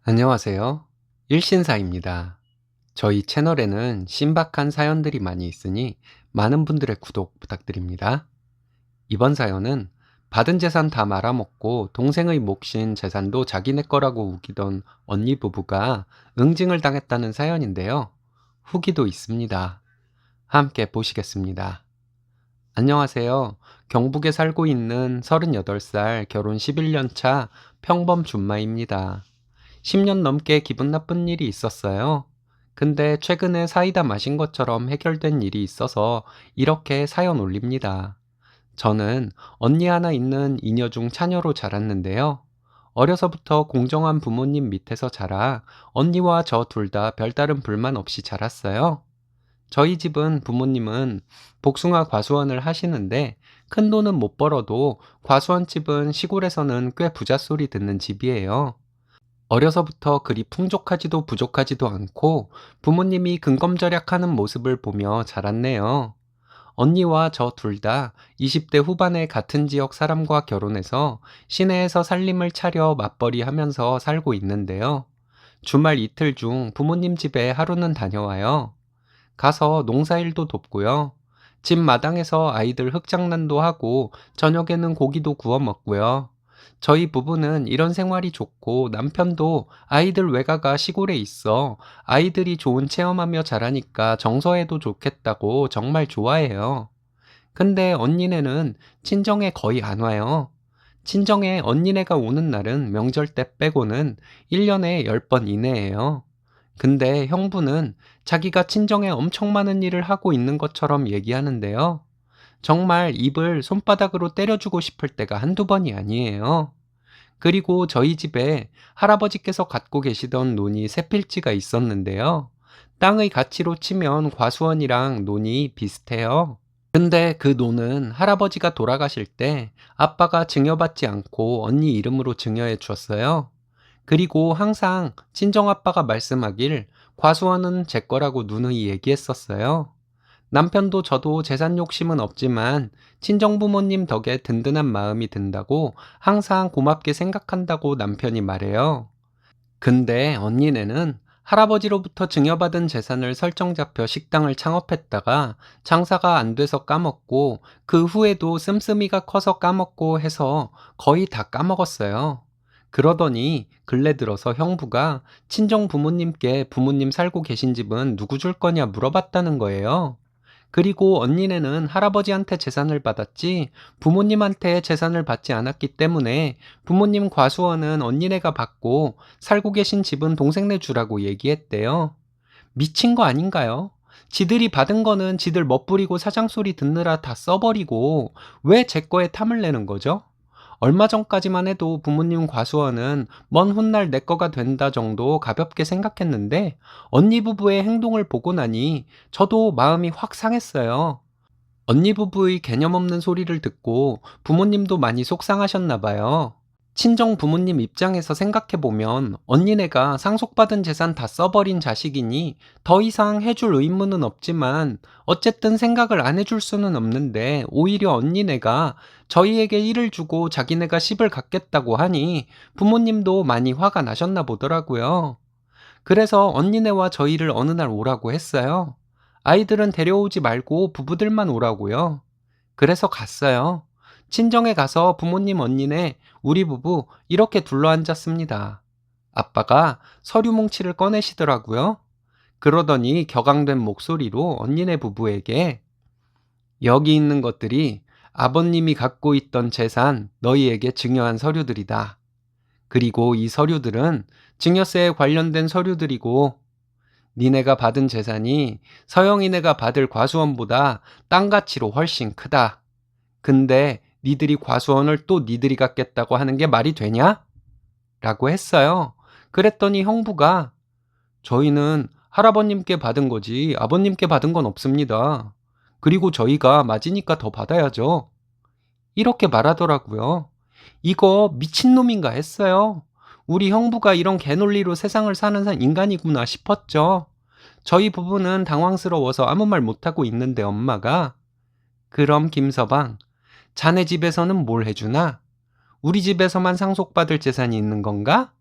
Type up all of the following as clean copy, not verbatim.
안녕하세요. 일신사입니다. 저희 채널에는 신박한 사연들이 많이 있으니 많은 분들의 구독 부탁드립니다. 이번 사연은 받은 재산 다 말아먹고 동생의 몫인 재산도 자기네 거라고 우기던 언니 부부가 응징을 당했다는 사연인데요. 후기도 있습니다. 함께 보시겠습니다. 안녕하세요. 경북에 살고 있는 38살 결혼 11년 차 평범 준마입니다. 10년 넘게 기분 나쁜 일이 있었어요. 근데 최근에 사이다 마신 것처럼 해결된 일이 있어서 이렇게 사연 올립니다. 저는 언니 하나 있는 이녀 중 차녀로 자랐는데요. 어려서부터 공정한 부모님 밑에서 자라 언니와 저 둘 다 별다른 불만 없이 자랐어요. 저희 집은 부모님은 복숭아 과수원을 하시는데 큰 돈은 못 벌어도 과수원집은 시골에서는 꽤 부자 소리 듣는 집이에요. 어려서부터 그리 풍족하지도 부족하지도 않고 부모님이 근검절약하는 모습을 보며 자랐네요. 언니와 저 둘 다 20대 후반에 같은 지역 사람과 결혼해서 시내에서 살림을 차려 맞벌이 하면서 살고 있는데요. 주말 이틀 중 부모님 집에 하루는 다녀와요. 가서 농사일도 돕고요. 집 마당에서 아이들 흙장난도 하고 저녁에는 고기도 구워 먹고요. 저희 부부는 이런 생활이 좋고 남편도 아이들 외가가 시골에 있어 아이들이 좋은 체험하며 자라니까 정서에도 좋겠다고 정말 좋아해요. 근데 언니네는 친정에 거의 안 와요. 친정에 언니네가 오는 날은 명절 때 빼고는 1년에 10번 이내예요. 근데 형부는 자기가 친정에 엄청 많은 일을 하고 있는 것처럼 얘기하는데요. 정말 입을 손바닥으로 때려주고 싶을 때가 한두 번이 아니에요. 그리고 저희 집에 할아버지께서 갖고 계시던 논이 세 필지가 있었는데요. 땅의 가치로 치면 과수원이랑 논이 비슷해요. 근데 그 논은 할아버지가 돌아가실 때 아빠가 증여받지 않고 언니 이름으로 증여해 주었어요. 그리고 항상 친정아빠가 말씀하길 과수원은 제 거라고 누누이 얘기했었어요. 남편도 저도 재산 욕심은 없지만 친정부모님 덕에 든든한 마음이 든다고 항상 고맙게 생각한다고 남편이 말해요. 근데 언니네는 할아버지로부터 증여받은 재산을 설정 잡혀 식당을 창업했다가 장사가 안 돼서 까먹고 그 후에도 씀씀이가 커서 까먹고 해서 거의 다 까먹었어요. 그러더니 근래 들어서 형부가 친정 부모님께 부모님 살고 계신 집은 누구 줄 거냐 물어봤다는 거예요. 그리고 언니네는 할아버지한테 재산을 받았지 부모님한테 재산을 받지 않았기 때문에 부모님 과수원은 언니네가 받고 살고 계신 집은 동생네 주라고 얘기했대요. 미친 거 아닌가요? 지들이 받은 거는 지들 멋부리고 사장소리 듣느라 다 써버리고 왜 제 거에 탐을 내는 거죠? 얼마 전까지만 해도 부모님 과수원은 먼 훗날 내 거가 된다 정도 가볍게 생각했는데 언니 부부의 행동을 보고 나니 저도 마음이 확 상했어요. 언니 부부의 개념 없는 소리를 듣고 부모님도 많이 속상하셨나 봐요. 친정 부모님 입장에서 생각해보면 언니네가 상속받은 재산 다 써버린 자식이니 더 이상 해줄 의무는 없지만 어쨌든 생각을 안 해줄 수는 없는데 오히려 언니네가 저희에게 1을 주고 자기네가 10을 갖겠다고 하니 부모님도 많이 화가 나셨나 보더라고요. 그래서 언니네와 저희를 어느 날 오라고 했어요. 아이들은 데려오지 말고 부부들만 오라고요. 그래서 갔어요. 친정에 가서 부모님 언니네 우리 부부 이렇게 둘러앉았습니다. 아빠가 서류 뭉치를 꺼내시더라고요. 그러더니 격앙된 목소리로 언니네 부부에게 여기 있는 것들이 아버님이 갖고 있던 재산 너희에게 증여한 서류들이다. 그리고 이 서류들은 증여세에 관련된 서류들이고 니네가 받은 재산이 서영이네가 받을 과수원보다 땅 가치로 훨씬 크다. 근데 니들이 과수원을 또 니들이 갖겠다고 하는 게 말이 되냐? 라고 했어요. 그랬더니 형부가 저희는 할아버님께 받은 거지 아버님께 받은 건 없습니다. 그리고 저희가 맞으니까 더 받아야죠. 이렇게 말하더라고요. 이거 미친놈인가 했어요. 우리 형부가 이런 개논리로 세상을 사는 인간이구나 싶었죠. 저희 부부는 당황스러워서 아무 말 못하고 있는데 엄마가 그럼 김서방 자네 집에서는 뭘 해주나? 우리 집에서만 상속받을 재산이 있는 건가?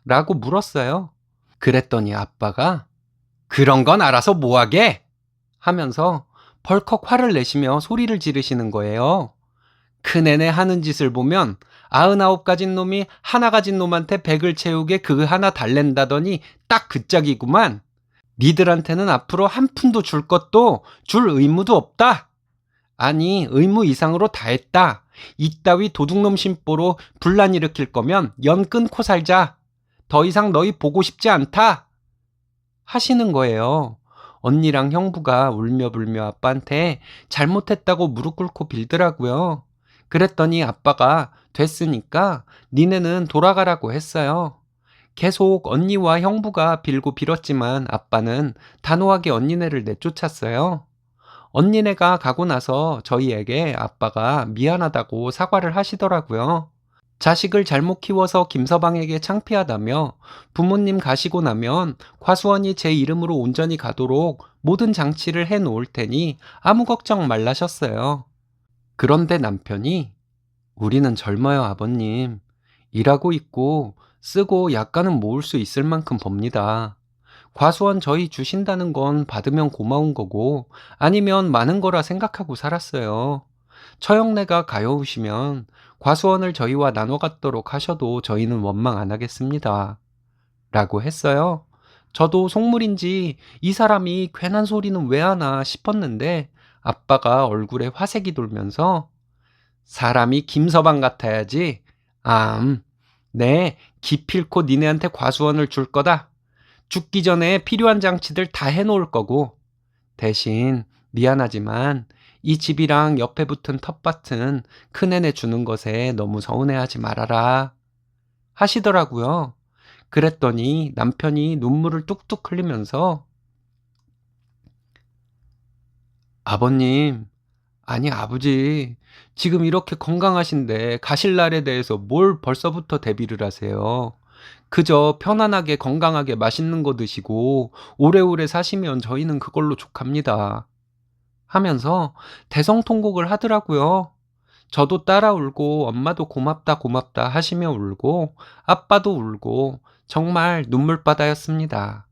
라고 물었어요. 그랬더니 아빠가 그런 건 알아서 뭐하게? 하면서 벌컥 화를 내시며 소리를 지르시는 거예요. 큰애네 하는 짓을 보면 99 가진 놈이 하나 가진 놈한테 100을 채우게 그 하나 달랜다더니 딱 그 짝이구만. 니들한테는 앞으로 한 푼도 줄 것도 줄 의무도 없다. 아니 의무 이상으로 다 했다. 이따위 도둑놈 심보로 분란 일으킬 거면 연 끊고 살자. 더 이상 너희 보고 싶지 않다. 하시는 거예요. 언니랑 형부가 울며 불며 아빠한테 잘못했다고 무릎 꿇고 빌더라고요. 그랬더니 아빠가 됐으니까 니네는 돌아가라고 했어요. 계속 언니와 형부가 빌고 빌었지만 아빠는 단호하게 언니네를 내쫓았어요. 언니네가 가고 나서 저희에게 아빠가 미안하다고 사과를 하시더라고요. 자식을 잘못 키워서 김서방에게 창피하다며 부모님 가시고 나면 과수원이 제 이름으로 온전히 가도록 모든 장치를 해 놓을 테니 아무 걱정 말라셨어요. 그런데 남편이 우리는 젊어요, 아버님. 일하고 있고 쓰고 약간은 모을 수 있을 만큼 법니다. 과수원 저희 주신다는 건 받으면 고마운 거고 아니면 많은 거라 생각하고 살았어요. 처형네가 가여우시면 과수원을 저희와 나눠 갖도록 하셔도 저희는 원망 안 하겠습니다. 라고 했어요. 저도 속물인지 이 사람이 괜한 소리는 왜 하나 싶었는데 아빠가 얼굴에 화색이 돌면서 사람이 김서방 같아야지. 네, 기필코 니네한테 과수원을 줄 거다. 죽기 전에 필요한 장치들 다 해놓을 거고 대신 미안하지만 이 집이랑 옆에 붙은 텃밭은 큰애네 주는 것에 너무 서운해하지 말아라 하시더라고요. 그랬더니 남편이 눈물을 뚝뚝 흘리면서 아버님, 아니 아버지, 지금 이렇게 건강하신데 가실 날에 대해서 뭘 벌써부터 대비를 하세요. 그저 편안하게 건강하게 맛있는 거 드시고 오래오래 사시면 저희는 그걸로 족합니다. 하면서 대성통곡을 하더라고요. 저도 따라 울고 엄마도 고맙다 고맙다 하시며 울고 아빠도 울고 정말 눈물바다였습니다.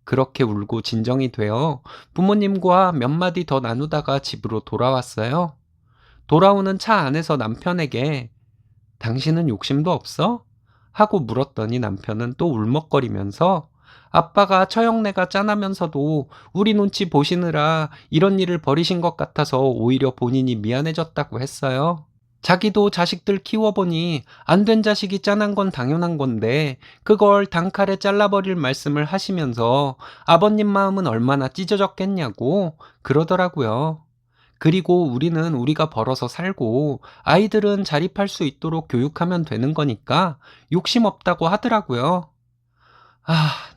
그렇게 울고 진정이 되어 부모님과 몇 마디 더 나누다가 집으로 돌아왔어요. 돌아오는 차 안에서 남편에게 당신은 욕심도 없어? 하고 물었더니 남편은 또 울먹거리면서 아빠가 처형내가 짠하면서도 우리 눈치 보시느라 이런 일을 벌이신 것 같아서 오히려 본인이 미안해졌다고 했어요. 자기도 자식들 키워보니 안 된 자식이 짠한 건 당연한 건데 그걸 단칼에 잘라버릴 말씀을 하시면서 아버님 마음은 얼마나 찢어졌겠냐고 그러더라고요. 그리고 우리는 우리가 벌어서 살고 아이들은 자립할 수 있도록 교육하면 되는 거니까 욕심 없다고 하더라고요.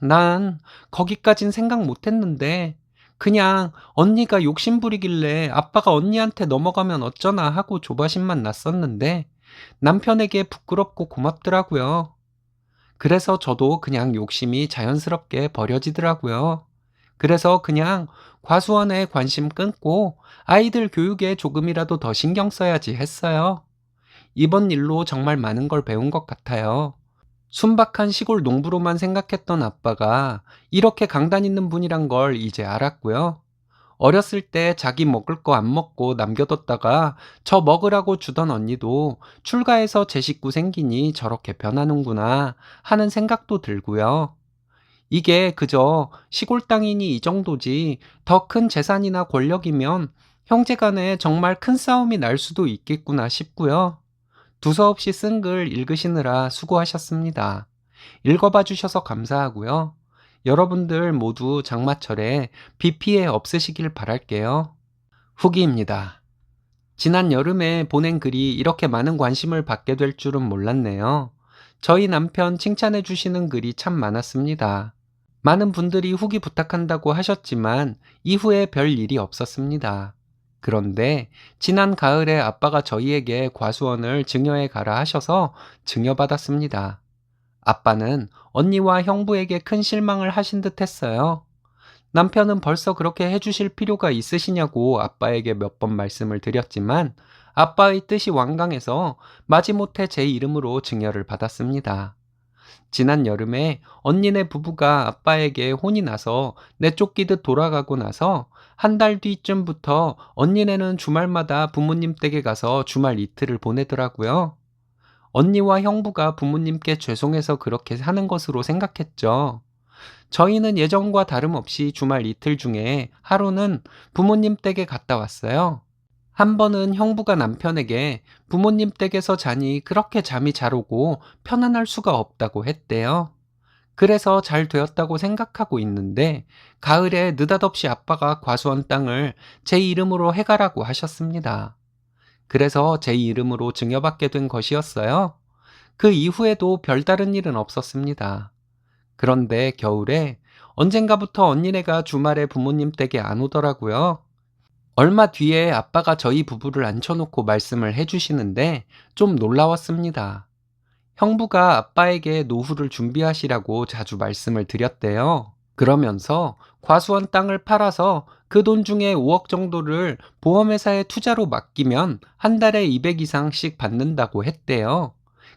난 거기까진 생각 못 했는데 그냥 언니가 욕심 부리길래 아빠가 언니한테 넘어가면 어쩌나 하고 조바심만 났었는데 남편에게 부끄럽고 고맙더라고요. 그래서 저도 그냥 욕심이 자연스럽게 버려지더라고요. 그래서 그냥 과수원에 관심 끊고 아이들 교육에 조금이라도 더 신경 써야지 했어요. 이번 일로 정말 많은 걸 배운 것 같아요. 순박한 시골 농부로만 생각했던 아빠가 이렇게 강단 있는 분이란 걸 이제 알았고요. 어렸을 때 자기 먹을 거 안 먹고 남겨뒀다가 저 먹으라고 주던 언니도 출가해서 제 식구 생기니 저렇게 변하는구나 하는 생각도 들고요. 이게 그저 시골 땅이니 이 정도지 더 큰 재산이나 권력이면 형제간에 정말 큰 싸움이 날 수도 있겠구나 싶고요. 두서없이 쓴 글 읽으시느라 수고하셨습니다. 읽어봐 주셔서 감사하고요. 여러분들 모두 장마철에 비 피해 없으시길 바랄게요. 후기입니다. 지난 여름에 보낸 글이 이렇게 많은 관심을 받게 될 줄은 몰랐네요. 저희 남편 칭찬해 주시는 글이 참 많았습니다. 많은 분들이 후기 부탁한다고 하셨지만 이후에 별 일이 없었습니다. 그런데 지난 가을에 아빠가 저희에게 과수원을 증여해 가라 하셔서 증여받았습니다. 아빠는 언니와 형부에게 큰 실망을 하신 듯 했어요. 남편은 벌써 그렇게 해주실 필요가 있으시냐고 아빠에게 몇 번 말씀을 드렸지만 아빠의 뜻이 완강해서 마지못해 제 이름으로 증여를 받았습니다. 지난 여름에 언니네 부부가 아빠에게 혼이 나서 내쫓기듯 돌아가고 나서 한 달 뒤쯤부터 언니네는 주말마다 부모님 댁에 가서 주말 이틀을 보내더라고요. 언니와 형부가 부모님께 죄송해서 그렇게 하는 것으로 생각했죠. 저희는 예전과 다름없이 주말 이틀 중에 하루는 부모님 댁에 갔다 왔어요. 한 번은 형부가 남편에게 부모님 댁에서 자니 그렇게 잠이 잘 오고 편안할 수가 없다고 했대요. 그래서 잘 되었다고 생각하고 있는데 가을에 느닷없이 아빠가 과수원 땅을 제 이름으로 해가라고 하셨습니다. 그래서 제 이름으로 증여받게 된 것이었어요. 그 이후에도 별다른 일은 없었습니다. 그런데 겨울에 언젠가부터 언니네가 주말에 부모님 댁에 안 오더라고요. 얼마 뒤에 아빠가 저희 부부를 앉혀놓고 말씀을 해주시는데 좀 놀라웠습니다. 형부가 아빠에게 노후를 준비하시라고 자주 말씀을 드렸대요. 그러면서 과수원 땅을 팔아서 그 돈 중에 5억 정도를 보험회사에 투자로 맡기면 한 달에 200 이상씩 받는다고 했대요.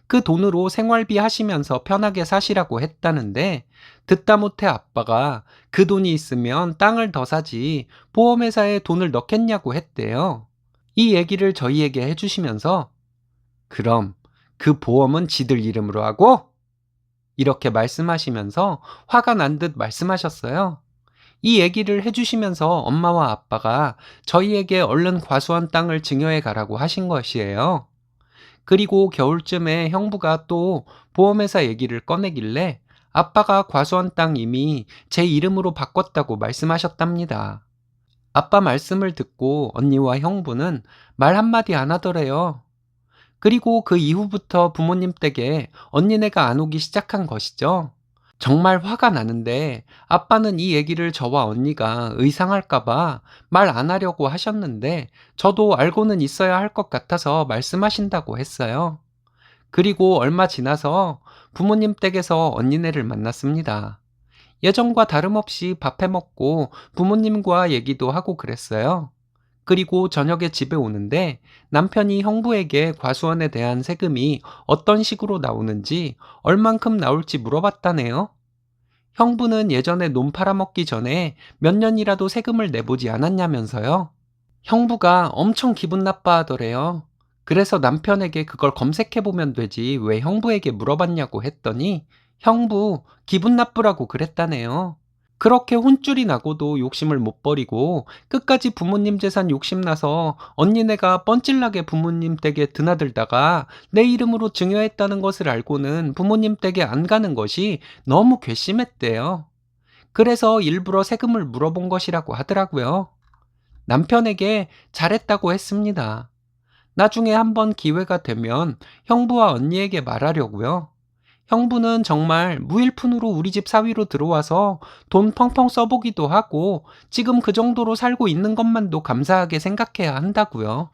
그 돈으로 생활비 하시면서 편하게 사시라고 했다는데 듣다 못해 아빠가 그 돈이 있으면 땅을 더 사지 보험회사에 돈을 넣겠냐고 했대요. 이 얘기를 저희에게 해주시면서 그럼 그 보험은 지들 이름으로 하고? 이렇게 말씀하시면서 화가 난 듯 말씀하셨어요. 이 얘기를 해주시면서 엄마와 아빠가 저희에게 얼른 과수원 땅을 증여해 가라고 하신 것이에요. 그리고 겨울쯤에 형부가 또 보험회사 얘기를 꺼내길래 아빠가 과수원 땅 이미 제 이름으로 바꿨다고 말씀하셨답니다. 아빠 말씀을 듣고 언니와 형부는 말 한마디 안 하더래요. 그리고 그 이후부터 부모님 댁에 언니네가 안 오기 시작한 것이죠. 정말 화가 나는데 아빠는 이 얘기를 저와 언니가 의상할까봐 말 안 하려고 하셨는데 저도 알고는 있어야 할 것 같아서 말씀하신다고 했어요. 그리고 얼마 지나서 부모님 댁에서 언니네를 만났습니다. 예전과 다름없이 밥해 먹고 부모님과 얘기도 하고 그랬어요. 그리고 저녁에 집에 오는데 남편이 형부에게 과수원에 대한 세금이 어떤 식으로 나오는지 얼만큼 나올지 물어봤다네요. 형부는 예전에 논 팔아먹기 전에 몇 년이라도 세금을 내보지 않았냐면서요. 형부가 엄청 기분 나빠하더래요. 그래서 남편에게 그걸 검색해보면 되지 왜 형부에게 물어봤냐고 했더니 형부 기분 나쁘라고 그랬다네요. 그렇게 혼쭐이 나고도 욕심을 못 버리고 끝까지 부모님 재산 욕심나서 언니네가 뻔질나게 부모님 댁에 드나들다가 내 이름으로 증여했다는 것을 알고는 부모님 댁에 안 가는 것이 너무 괘씸했대요. 그래서 일부러 세금을 물어본 것이라고 하더라고요. 남편에게 잘했다고 했습니다. 나중에 한번 기회가 되면 형부와 언니에게 말하려고요. 형부는 정말 무일푼으로 우리 집 사위로 들어와서 돈 펑펑 써보기도 하고 지금 그 정도로 살고 있는 것만도 감사하게 생각해야 한다고요.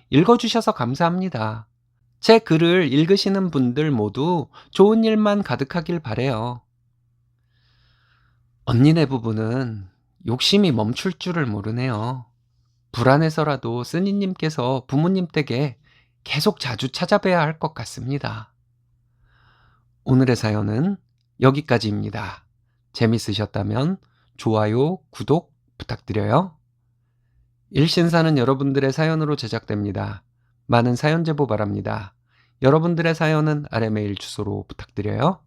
읽어주셔서 감사합니다. 제 글을 읽으시는 분들 모두 좋은 일만 가득하길 바래요. 언니네 부부는 욕심이 멈출 줄을 모르네요. 불안해서라도 쓰니님께서 부모님 댁에 계속 자주 찾아뵈야 할 것 같습니다. 오늘의 사연은 여기까지입니다. 재밌으셨다면 좋아요, 구독 부탁드려요. 일신사는 여러분들의 사연으로 제작됩니다. 많은 사연 제보 바랍니다. 여러분들의 사연은 아래 메일 주소로 부탁드려요.